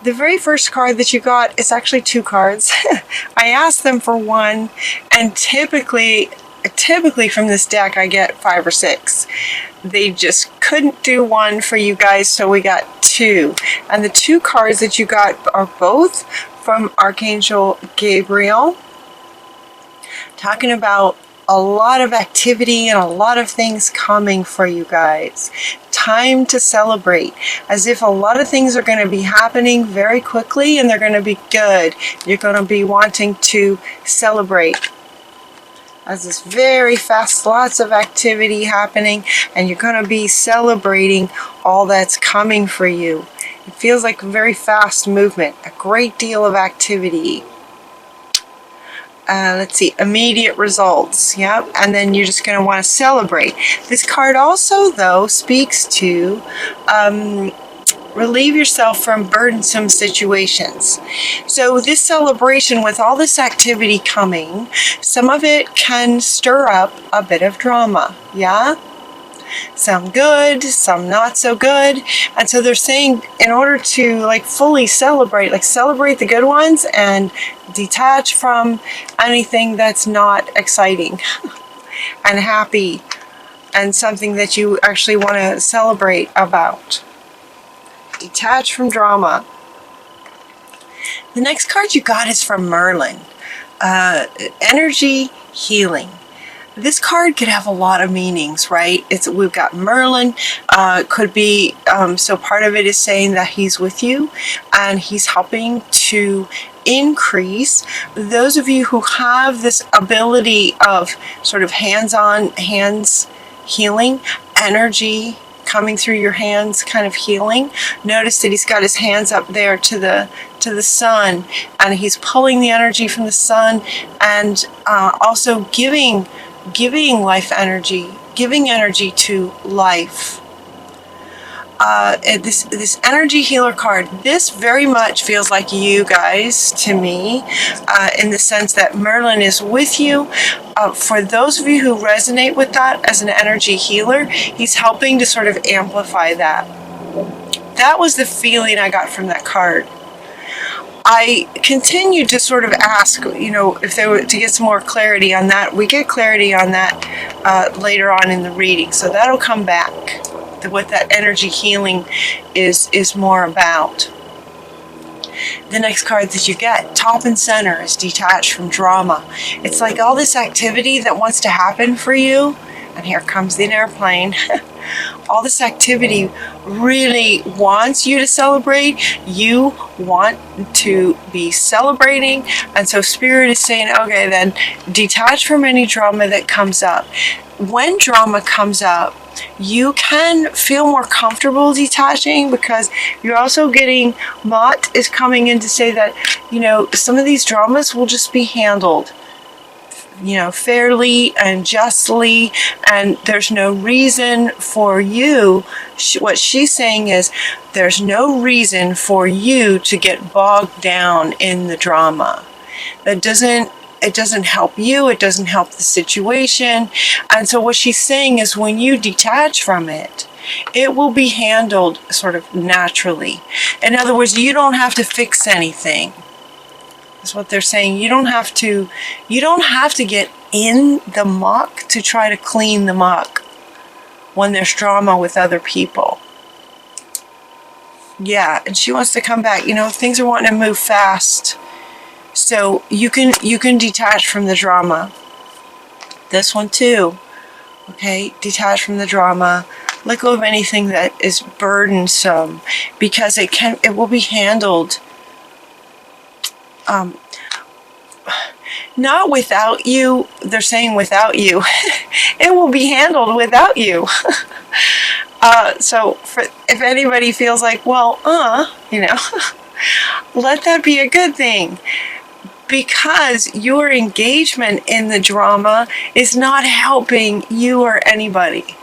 The very first card that you got is actually 2 cards. I asked them for 1, and typically from this deck I get 5 or 6. They just couldn't do 1 for you guys, so we got 2. And the 2 cards that you got are both from Archangel Gabriel, talking about a lot of activity and a lot of things coming for you guys. Time to celebrate, as if a lot of things are going to be happening very quickly and they're going to be good. You're going to be wanting to celebrate. As this very fast, lots of activity happening, and you're going to be celebrating all that's coming for you. It feels like a very fast movement, a great deal of activity. Let's see, immediate results, yep, and then you're just going to want to celebrate. This card also, though, speaks to relieve yourself from burdensome situations. So this celebration, with all this activity coming, some of it can stir up a bit of drama, yeah? Some good, some not so good. And so they're saying, in order to like fully celebrate, like celebrate the good ones and detach from anything that's not exciting and happy and something that you actually want to celebrate about. Detach from drama. The next card you got is from Merlin. Energy healing. This card could have a lot of meanings, right? We've got Merlin, could be, so part of it is saying that he's with you and he's helping to increase those of you who have this ability of sort of hands healing, energy coming through your hands, kind of healing. Notice that he's got his hands up there to the sun, and he's pulling the energy from the sun, and also giving life energy, giving energy to life. This energy healer card, this very much feels like you guys to me, in the sense that Merlin is with you. For those of you who resonate with that as an energy healer, he's helping to sort of amplify that. That was the feeling I got from that card. I continued to sort of ask, if they were to get some more clarity on that. We get clarity on that later on in the reading, so that'll come back. What that energy healing is more about. The next card that you get, top and center, is detached from drama. It's like all this activity that wants to happen for you, and here comes the airplane. All this activity really wants you to celebrate. You want to be celebrating, and so Spirit is saying, okay, then detach from any drama that comes up. When drama comes up, you can feel more comfortable detaching, because you're also getting, Mott is coming in to say that, some of these dramas will just be handled, fairly and justly, and there's no reason for you. What she's saying is, there's no reason for you to get bogged down in the drama. It doesn't help you, it doesn't help the situation. And so what she's saying is, when you detach from it, it will be handled sort of naturally. In other words, you don't have to fix anything. That's what they're saying. You don't have to get in the muck to try to clean the muck when there's drama with other people. Yeah, and she wants to come back. Things are wanting to move fast. So you can detach from the drama. This one too. Okay, detach from the drama. Let go of anything that is burdensome, because it will be handled not without you. They're saying without you. It will be handled without you. So if anybody feels like, well, let that be a good thing, because your engagement in the drama is not helping you or anybody.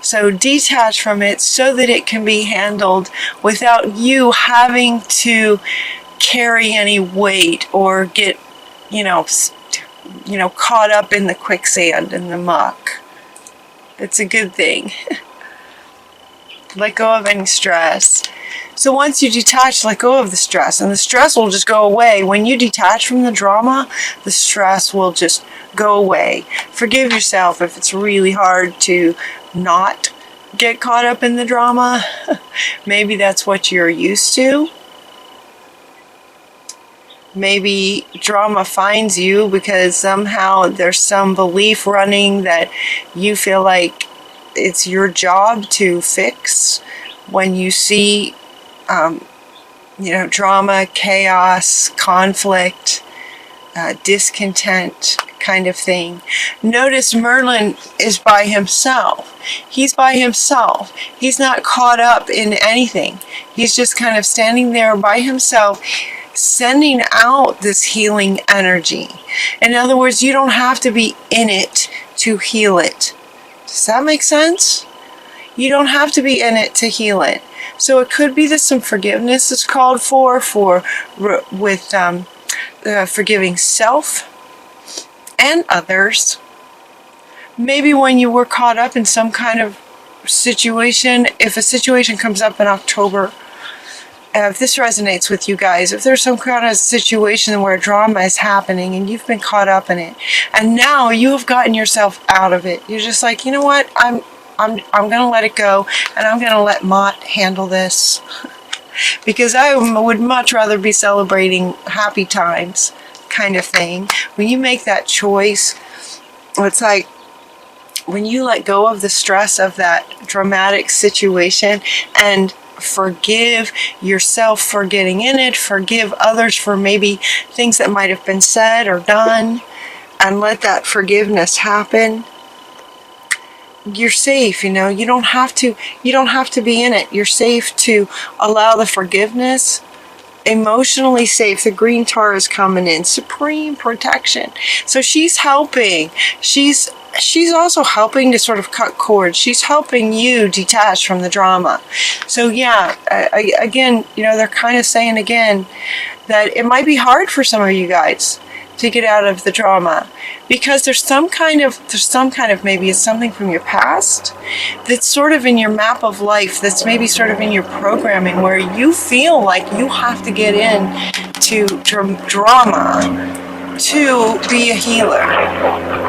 So detach from it so that it can be handled without you having to carry any weight or get, caught up in the quicksand and the muck. It's a good thing. Let go of any stress. So once you detach, let go of the stress, and the stress will just go away. When you detach from the drama, the stress will just go away. Forgive yourself if it's really hard to not get caught up in the drama. Maybe that's what you're used to. Maybe drama finds you because somehow there's some belief running that you feel like it's your job to fix. When you see drama, chaos, conflict, discontent kind of thing. Notice Merlin is by himself. He's by himself. He's not caught up in anything. He's just kind of standing there by himself, sending out this healing energy. In other words, you don't have to be in it to heal it. Does that make sense? You don't have to be in it to heal it. So it could be that some forgiveness is called for forgiving self and others. Maybe when you were caught up in some kind of situation, if a situation comes up in October, if this resonates with you guys, if there's some kind of situation where drama is happening and you've been caught up in it, and now you have gotten yourself out of it, you're just like, you know what, I'm going to let it go, and I'm going to let Mott handle this. Because I would much rather be celebrating happy times kind of thing. When you make that choice, it's like when you let go of the stress of that dramatic situation and forgive yourself for getting in it, forgive others for maybe things that might have been said or done, and let that forgiveness happen, you're safe. You don't have to be in it. You're safe to allow the forgiveness. Emotionally safe. The green Taurus coming in, supreme protection. So she's helping. She's also helping to sort of cut cords. She's helping you detach from the drama. So yeah, again, they're kind of saying again that it might be hard for some of you guys to get out of the drama, because there's some kind of maybe it's something from your past that's sort of in your map of life, that's maybe sort of in your programming, where you feel like you have to get in to drama to be a healer,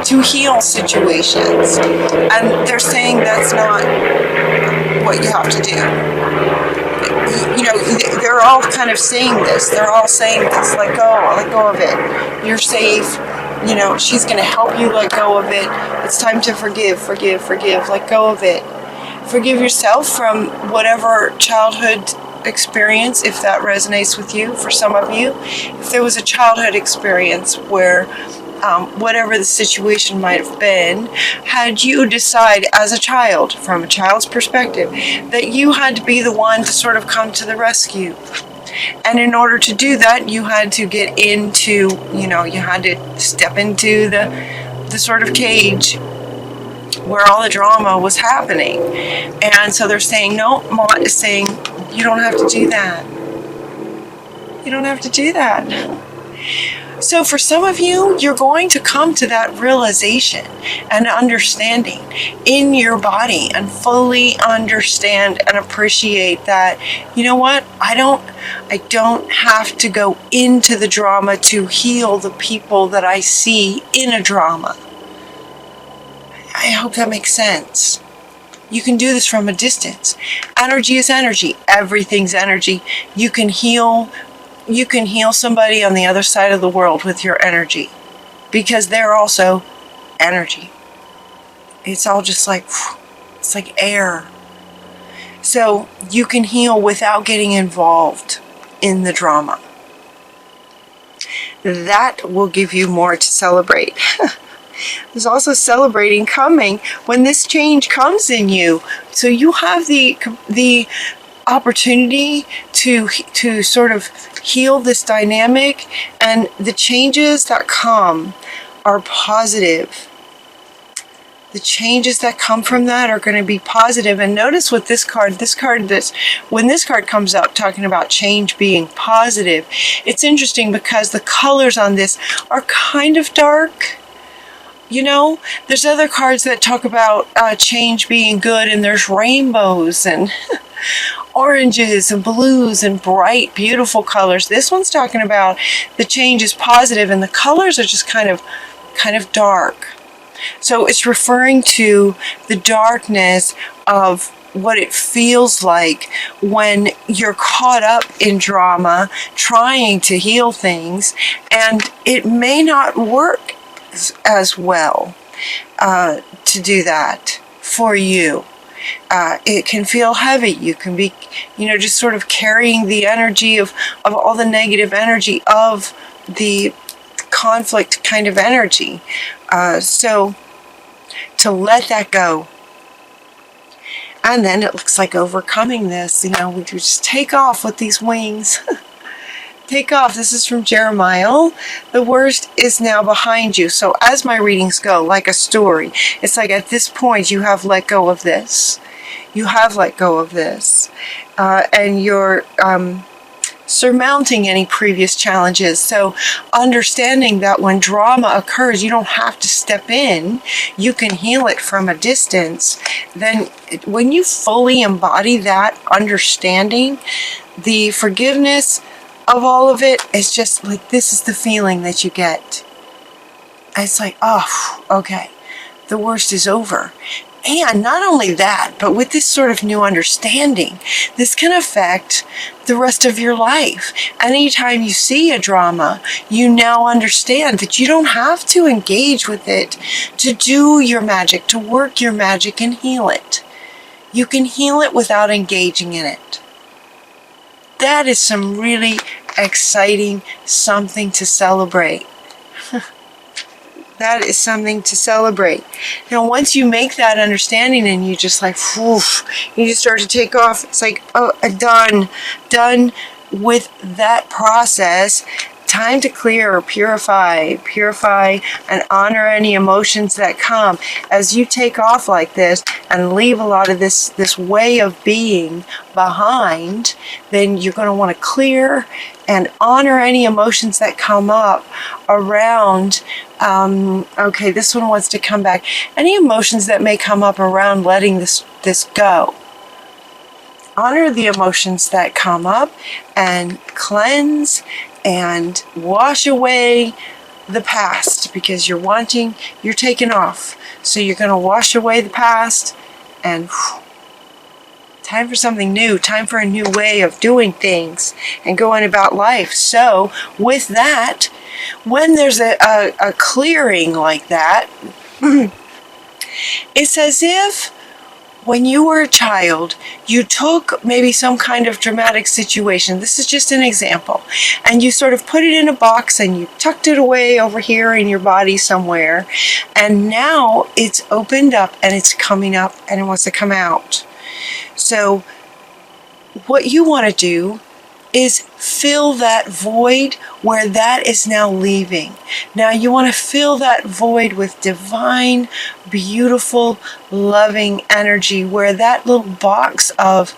to heal situations. And they're saying that's not what you have to do. They're all kind of saying this. They're all saying this, let go of it. You're safe. She's going to help you let go of it. It's time to forgive, let go of it. Forgive yourself from whatever childhood experience, if that resonates with you. For some of you, if there was a childhood experience where whatever the situation might have been, had you decide as a child, from a child's perspective, that you had to be the one to sort of come to the rescue. And in order to do that, you had to get into, you had to step into the sort of cage where all the drama was happening. And so they're saying, no, Mott is saying, you don't have to do that. You don't have to do that. So for some of you, you're going to come to that realization and understanding in your body and fully understand and appreciate that, you know what, I don't have to go into the drama to heal the people that I see in a drama. I hope that makes sense. You can do this from a distance. Energy is energy. Everything's energy. You can heal somebody on the other side of the world with your energy, because they're also energy. It's all just it's like air. So you can heal without getting involved in the drama. That will give you more to celebrate. There's also celebrating coming when this change comes in you. So you have the opportunity to sort of heal this dynamic, and the changes that come are positive. The changes that come from that are going to be positive. And notice with this card, when this card comes out talking about change being positive, it's interesting because the colors on this are kind of dark. You know, there's other cards that talk about change being good, and there's rainbows and oranges and blues and bright, beautiful colors. This one's talking about the change is positive and the colors are just kind of dark. So it's referring to the darkness of what it feels like when you're caught up in drama, trying to heal things, and it may not work as well to do that for you. It can feel heavy. You can be, just sort of carrying the energy of all the negative energy of the conflict kind of energy. So to let that go. And then it looks like overcoming this, we just take off with these wings. Take off. This is from Jeremiah. The worst is now behind you. So as my readings go, like a story, it's like at this point you have let go of this. You have let go of this. And you're surmounting any previous challenges. So understanding that when drama occurs, you don't have to step in. You can heal it from a distance. Then when you fully embody that understanding, the forgiveness of all of it is just like, this is the feeling that you get. It's like, oh, okay, the worst is over. And not only that, but with this sort of new understanding, this can affect the rest of your life. Anytime you see a drama, you now understand that you don't have to engage with it to do your magic, to work your magic and heal it. You can heal it without engaging in it. That is some really exciting something to celebrate. That is something to celebrate. Now, once you make that understanding and you just like, woof, you just start to take off. It's like, oh, done with that process. Time to clear or purify and honor any emotions that come. As you take off like this and leave a lot of this way of being behind, then you're going to want to clear and honor any emotions that come up around. Okay, this one wants to come back. Any emotions that may come up around letting this go. Honor the emotions that come up and cleanse and wash away the past, because you're taking off. So you're going to wash away the past and time for something new, time for a new way of doing things and going about life. So with that, when there's a clearing like that, it's as if when you were a child, you took maybe some kind of dramatic situation. This is just an example. And you sort of put it in a box and you tucked it away over here in your body somewhere. And now it's opened up and it's coming up and it wants to come out. So what you want to do is fill that void where that is now leaving. Now you want to fill that void with divine, beautiful, loving energy, where that little box of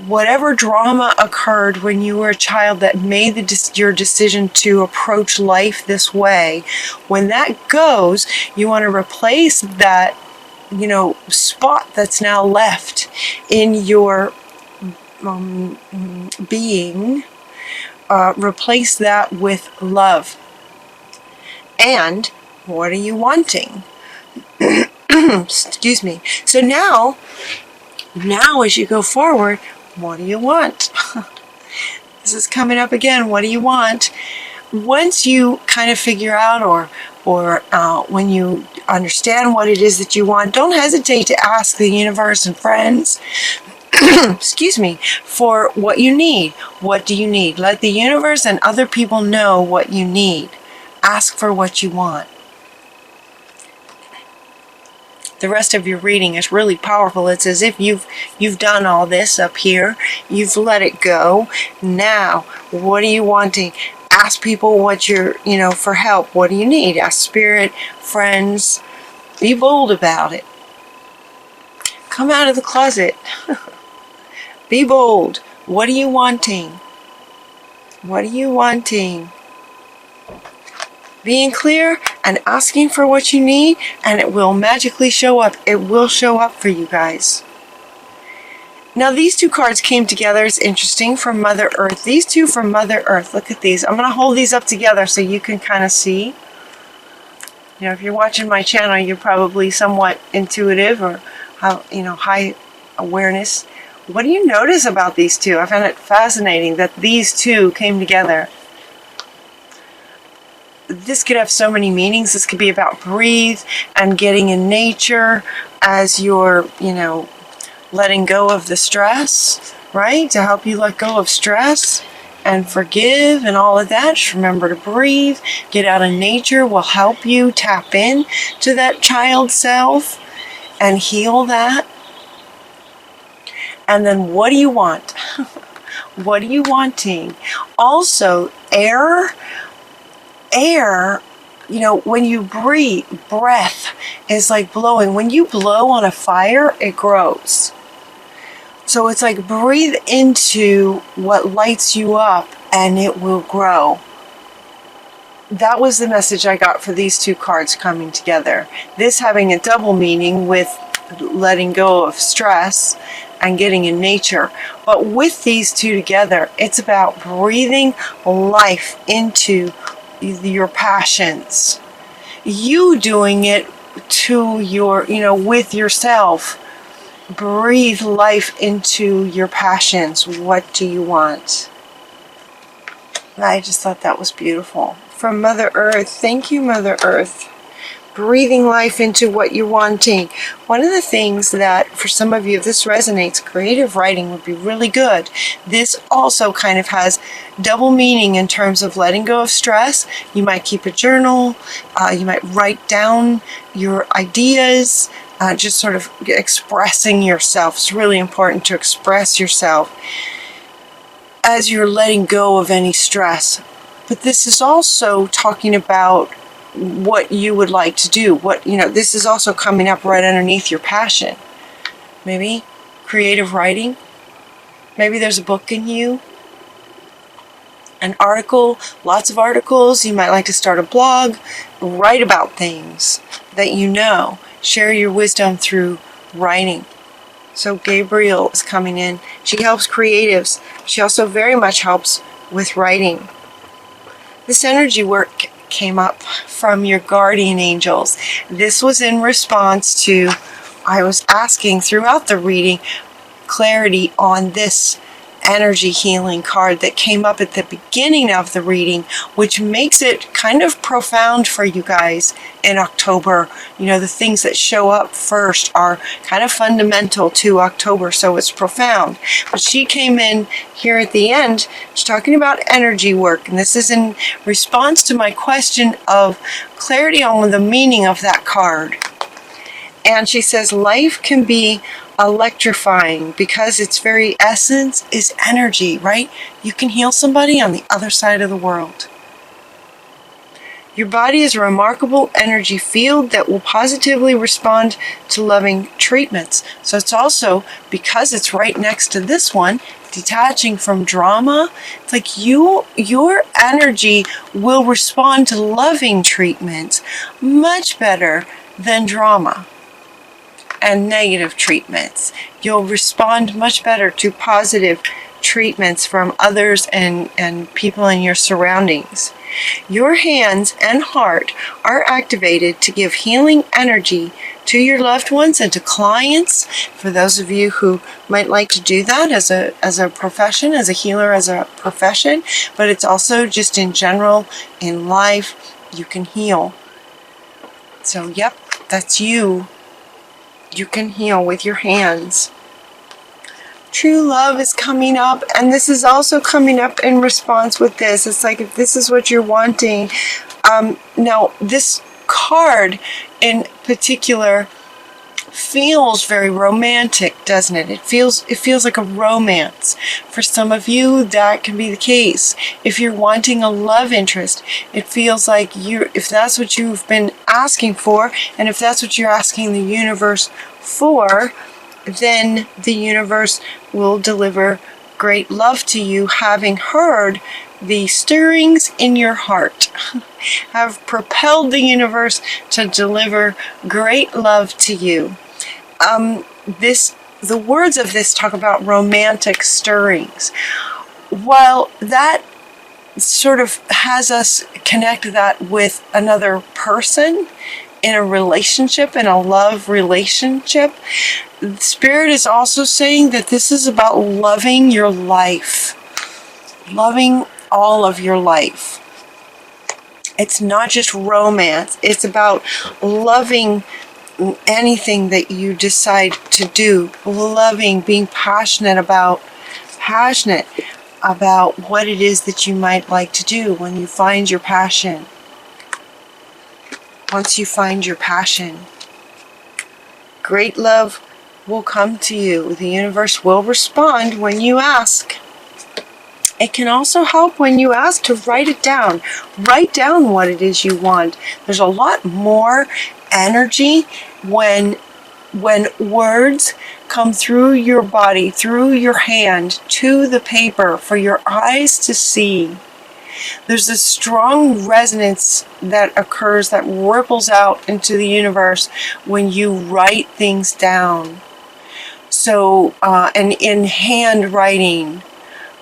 whatever drama occurred when you were a child that made your decision to approach life this way, when that goes, you want to replace that, spot that's now left in your being, replace that with love. And what are you wanting? Excuse me. So now as you go forward, what do you want? This is coming up again. What do you want? Once you kind of figure out or when you understand what it is that you want, don't hesitate to ask the universe and friends excuse me, for what you need. What do you need? Let the universe and other people know what you need. Ask for what you want. The rest of your reading is really powerful. It's as if you've done all this up here. You've let it go. Now, what are you wanting? Ask people what you're, for help. What do you need? Ask spirit, friends. Be bold about it. Come out of the closet. Be bold. What are you wanting? What are you wanting? Being clear, and asking for what you need, and it will magically show up. It will show up for you guys. Now these two cards came together. It's interesting, from Mother Earth. These two from Mother Earth. Look at these. I'm going to hold these up together so you can kind of see. You know, if you're watching my channel, you're probably somewhat intuitive or have, you know, high awareness. What do you notice about these two? I found it fascinating that these two came together. This could have so many meanings. This could be about breathe and getting in nature as you're, you know, letting go of the stress, right? To help you let go of stress and forgive and all of that. Just remember to breathe. Get out in nature will help you tap in to that child self and heal that. And then what do you want? What are you wanting? Also, air, you know, when you breathe, breath is like blowing. When you blow on a fire, it grows. So it's like breathe into what lights you up and it will grow. That was the message I got for these two cards coming together. This having a double meaning with letting go of stress and getting in nature. But with these two together, it's about breathing life into your passions. You doing it to your, you know, with yourself. Breathe life into your passions. What do you want? I just thought that was beautiful. From Mother Earth. Thank you, Mother Earth. Breathing life into what you're wanting. One of the things that, for some of you, if this resonates, creative writing would be really good. This also kind of has double meaning in terms of letting go of stress. You might keep a journal. You might write down your ideas. Just sort of expressing yourself. It's really important to express yourself as you're letting go of any stress. But this is also talking about what you would like to do. What, you know, this is also coming up right underneath your passion. Maybe creative writing. Maybe there's a book in you. An article, lots of articles. You might like to start a blog. Write about things that you know. Share your wisdom through writing. So Gabriel is coming in. She helps creatives. She also very much helps with writing. This energy work came up from your guardian angels. This was in response to, I was asking throughout the reading, clarity on this energy healing card that came up at the beginning of the reading, which makes it kind of profound for you guys in October. You know, the things that show up first are kind of fundamental to October, so it's profound. But she came in here at the end, she's talking about energy work, and this is in response to my question of clarity on the meaning of that card. And she says, life can be electrifying because its very essence is energy, right? You can heal somebody on the other side of the world. Your body is a remarkable energy field that will positively respond to loving treatments. So it's also, because it's right next to this one, detaching from drama, it's like your energy will respond to loving treatments much better than drama and negative treatments. You'll respond much better to positive treatments from others and people in your surroundings. Your hands and heart are activated to give healing energy to your loved ones and to clients. For those of you who might like to do that as a profession, as a healer, as a profession, but it's also just in general in life, you can heal. So yep, that's you. You can heal with your hands. True love is coming up, and this is also coming up in response with this. It's like, if this is what you're wanting. Now, this card in particular feels very romantic, doesn't it? It feels like a romance. For some of you, that can be the case. If you're wanting a love interest, it feels like if that's what you've been asking for, and if that's what you're asking the universe for, then the universe will deliver great love to you, having heard the stirrings in your heart, have propelled the universe to deliver great love to you. The words of this talk about romantic stirrings. While that sort of has us connect that with another person in a relationship, in a love relationship, Spirit is also saying that this is about loving your life, loving all of your life. It's not just romance. It's about loving anything that you decide to do, loving, being passionate about what it is that you might like to do when you find your passion. Once you find your passion, great love will come to you. The universe will respond when you ask. It can also help when you ask to write it down. Write down what it is you want. There's a lot more energy when words come through your body, through your hand, to the paper for your eyes to see. There's a strong resonance that occurs, that ripples out into the universe when you write things down. So, and in handwriting,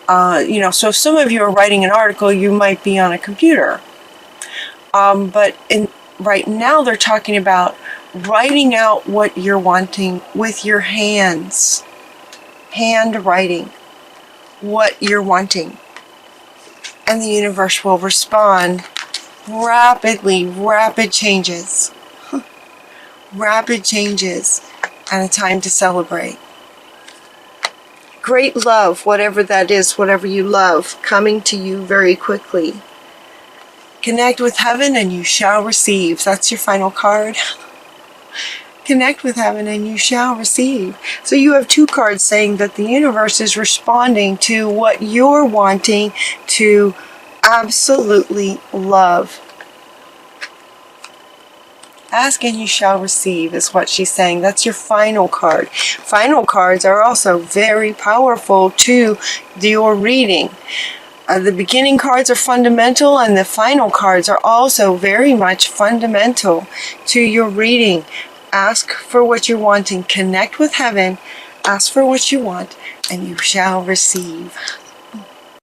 so if some of you are writing an article, you might be on a computer. But right now they're talking about writing out what you're wanting with your hands. Handwriting what you're wanting. And the universe will respond rapidly, rapid changes. Rapid changes and a time to celebrate. Great love, whatever that is, whatever you love, coming to you very quickly. Connect with heaven and you shall receive. That's your final card. Connect with heaven and you shall receive. So you have two cards saying that the universe is responding to what you're wanting to absolutely love. Ask and you shall receive is what she's saying. That's your final card. Final cards are also very powerful to your reading. The beginning cards are fundamental, and the final cards are also very much fundamental to your reading. Ask for what you're wanting. Connect with heaven. Ask for what you want, and you shall receive.